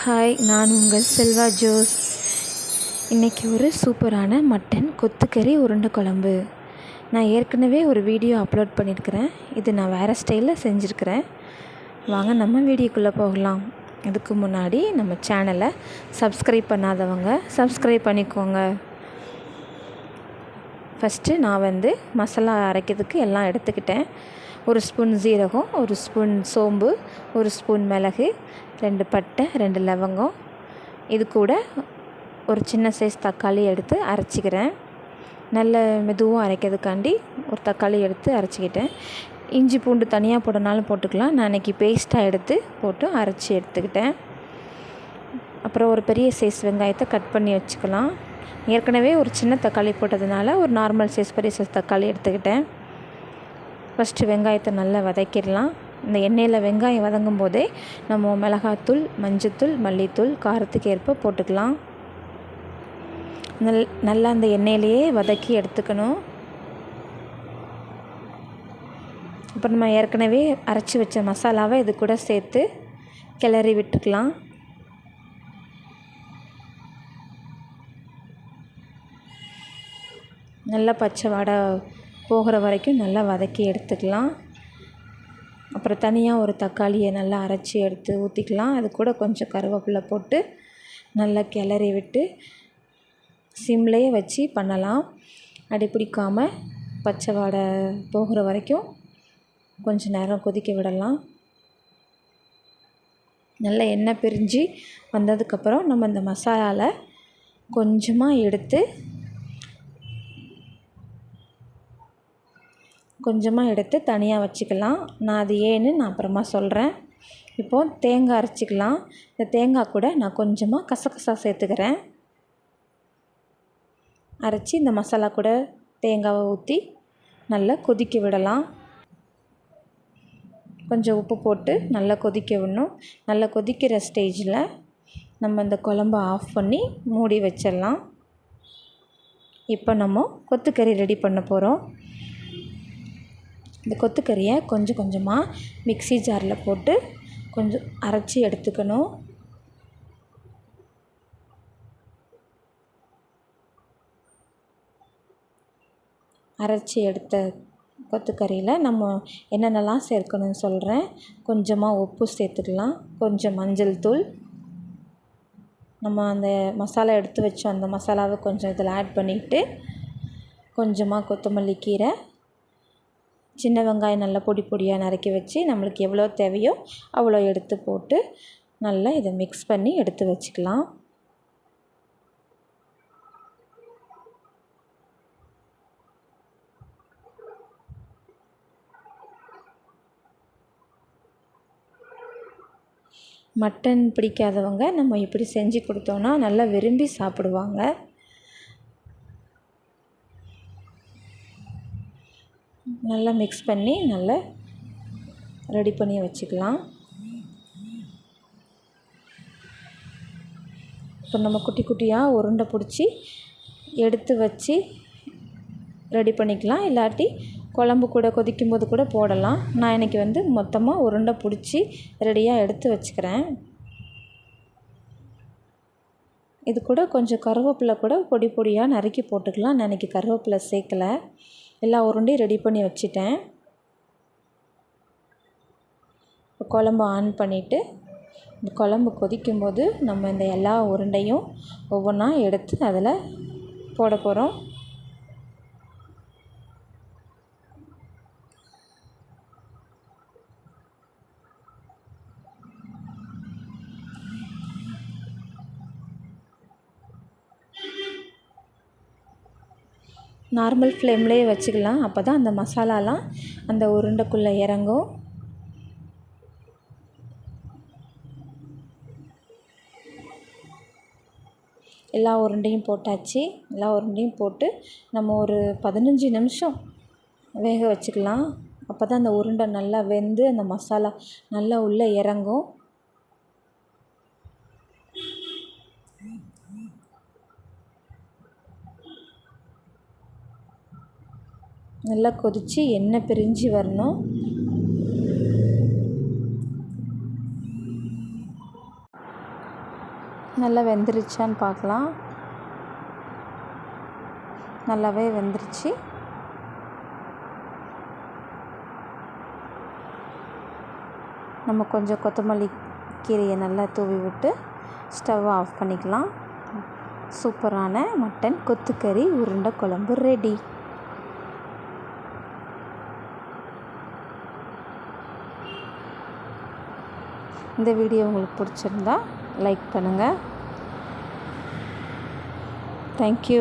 Hi, நான் உங்கள் Selva Jose. இன்றைக்கி ஒரு சூப்பரான மட்டன் கொத்துக்கறி உருண்டை குழம்பு. நான் ஏற்கனவே ஒரு வீடியோ அப்லோட் பண்ணியிருக்கிறேன். இது நான் வேறு ஸ்டைலில் செஞ்சுருக்கிறேன். வாங்க நம்ம வீடியோக்குள்ளே போகலாம். அதுக்கு முன்னாடி நம்ம சேனலை சப்ஸ்கிரைப் பண்ணாதவங்க சப்ஸ்கிரைப் பண்ணிக்கோங்க. ஃபஸ்ட்டு நான் மசாலா அரைக்கிறதுக்கு எல்லாம் எடுத்துக்கிட்டேன். ஒரு ஸ்பூன் ஜீரகம், ஒரு ஸ்பூன் சோம்பு, ஒரு ஸ்பூன் மிளகு, 2 பட்டை, 2 லவங்கம். இது கூட ஒரு சின்ன சைஸ் தக்காளி எடுத்து அரைச்சிக்கிறேன். நல்ல மெதுவாக அரைக்கிறதுக்காண்டி ஒரு தக்காளி எடுத்து அரைச்சிக்கிட்டேன். இஞ்சி பூண்டு தனியாக போடனாலும் போட்டுக்கலாம். நான் இன்றைக்கி பேஸ்ட்டாக எடுத்து போட்டு அரைச்சி எடுத்துக்கிட்டேன். அப்புறம் ஒரு பெரிய சைஸ் வெங்காயத்தை கட் பண்ணி வச்சுக்கலாம். ஏற்கனவே ஒரு சின்ன தக்காளி போட்டதுனால ஒரு நார்மல் சைஸ் பெரிய சைஸ் தக்காளி எடுத்துக்கிட்டேன். ஃபஸ்ட்டு வெங்காயத்தை நல்லா வதக்கிடலாம். இந்த எண்ணெயில் வெங்காயம் வதங்கும் போதே நம்ம மிளகாத்தூள், மஞ்சத்தூள், மல்லித்தூள் காரத்துக்கு ஏற்ப போட்டுக்கலாம். நல்லா அந்த எண்ணெயிலையே வதக்கி எடுத்துக்கணும். இப்போ நம்ம ஏற்கனவே அரைச்சி வச்ச மசாலாவை இது கூட சேர்த்து கிளறி விட்டுக்கலாம். நல்லா பச்சை வாடை போகிற வரைக்கும் நல்லா வதக்கி எடுத்துக்கலாம். அப்புறம் தனியாக ஒரு தக்காளியை நல்லா அரைச்சி எடுத்து ஊற்றிக்கலாம். அது கூட கொஞ்சம் கருவேப்பிலை போட்டு நல்லா கிளறி விட்டு சிம்லேயே வச்சு பண்ணலாம். அடி பிடிக்காமல் பச்சை வாடை போகிற வரைக்கும் கொஞ்சம் நேரம் கொதிக்க விடலாம். நல்லா எண்ணெய் பிரிஞ்சு வந்ததுக்கப்புறம் நம்ம இந்த மசாலாவில் கொஞ்சமாக எடுத்து தனியாக வச்சுக்கலாம். நான் அது ஏன்னு நான் அப்புறமா சொல்கிறேன். இப்போது தேங்காய் அரைச்சிக்கலாம். இந்த தேங்காய் கூட நான் கொஞ்சமாக கசகசா சேர்த்துக்கிறேன். அரைச்சி இந்த மசாலா கூட தேங்காவை ஊற்றி நல்லா கொதிக்க விடலாம். கொஞ்சம் உப்பு போட்டு நல்லா கொதிக்க விடணும். நல்லா கொதிக்கிற ஸ்டேஜில் நம்ம இந்த குழம்பை ஆஃப் பண்ணி மூடி வச்சிடலாம். இப்போ நம்ம கொத்துக்கறி ரெடி பண்ண போகிறோம். இந்த கொத்துக்கறியை கொஞ்சம் கொஞ்சமாக மிக்ஸி ஜாரில் போட்டு கொஞ்சம் அரைச்சி எடுத்துக்கணும். அரைச்சி எடுத்த கொத்துக்கறியில் நம்ம என்னென்னலாம் சேர்க்கணும்னு சொல்கிறேன். கொஞ்சமாக உப்பு சேர்த்துக்கலாம். கொஞ்சம் மஞ்சள் தூள், நம்ம அந்த மசாலா எடுத்து வச்சோம் அந்த மசாலாவை கொஞ்சம் இதில் ஆட் பண்ணிவிட்டு கொஞ்சமாக கொத்தமல்லி கீரை, சின்ன வெங்காயம் நல்லா பொடி பொடியாக நறுக்கி வச்சு நம்மளுக்கு எவ்வளோ தேவையோ அவ்வளோ எடுத்து போட்டு நல்லா இதை மிக்ஸ் பண்ணி எடுத்து வச்சுக்கலாம். மட்டன் பிடிக்காதவங்க நம்ம இப்படி செஞ்சு கொடுத்தோன்னா நல்லா விரும்பி சாப்பிடுவாங்க. நல்லா மிக்ஸ் பண்ணி நல்லா ரெடி பண்ணி வச்சுக்கலாம். இப்போ நம்ம குட்டி குட்டியாக உருண்டை பிடிச்சி எடுத்து வச்சு ரெடி பண்ணிக்கலாம். இல்லாட்டி குழம்பு கூட கொதிக்கும் போது கூட போடலாம். நான் இன்றைக்கி மொத்தமாக உருண்டை பிடிச்சி ரெடியாக எடுத்து வச்சுக்கிறேன். இது கூட கொஞ்சம் கருவேப்பிலை கூட பொடி பொடியாக நறுக்கி போட்டுக்கலாம். நான் இன்றைக்கி கருவேப்பிலை சேர்க்கலை. எல்லா உருண்டையும் ரெடி பண்ணி வச்சுட்டேன். இப்போ குழம்பு ஆன் பண்ணிவிட்டு இந்த குழம்பு கொதிக்கும்போது நம்ம இந்த எல்லா உருண்டையும் ஒவ்வொன்றா எடுத்து அதில் போட போகிறோம். நார்மல் ஃப்ளேம்லேயே வச்சுக்கலாம். அப்போ தான் அந்த மசாலாலாம் அந்த உருண்டைக்குள்ளே இறங்கும். எல்லா உருண்டையும் போட்டாச்சு. எல்லா உருண்டையும் போட்டு நம்ம ஒரு 15 நிமிஷம் வேக வச்சுக்கலாம். அப்போ தான் அந்த உருண்டை நல்லா வெந்து அந்த மசாலா நல்லா உள்ளே இறங்கும். நல்லா கொதித்து எண்ணெய் பிரிஞ்சு வரணும். நல்லா வெந்துருச்சான்னு பார்க்கலாம். நல்லாவே வெந்துருச்சு. நம்ம கொஞ்சம் கொத்தமல்லி கீரையை நல்லா தூவி விட்டு ஸ்டவ் ஆஃப் பண்ணிக்கலாம். சூப்பரான மட்டன் கொத்துக்கறி உருண்டை குழம்பு ரெடி. இந்த வீடியோ உங்களுக்கு பிடிச்சிருந்தா லைக் பண்ணுங்கள். தேங்க்யூ.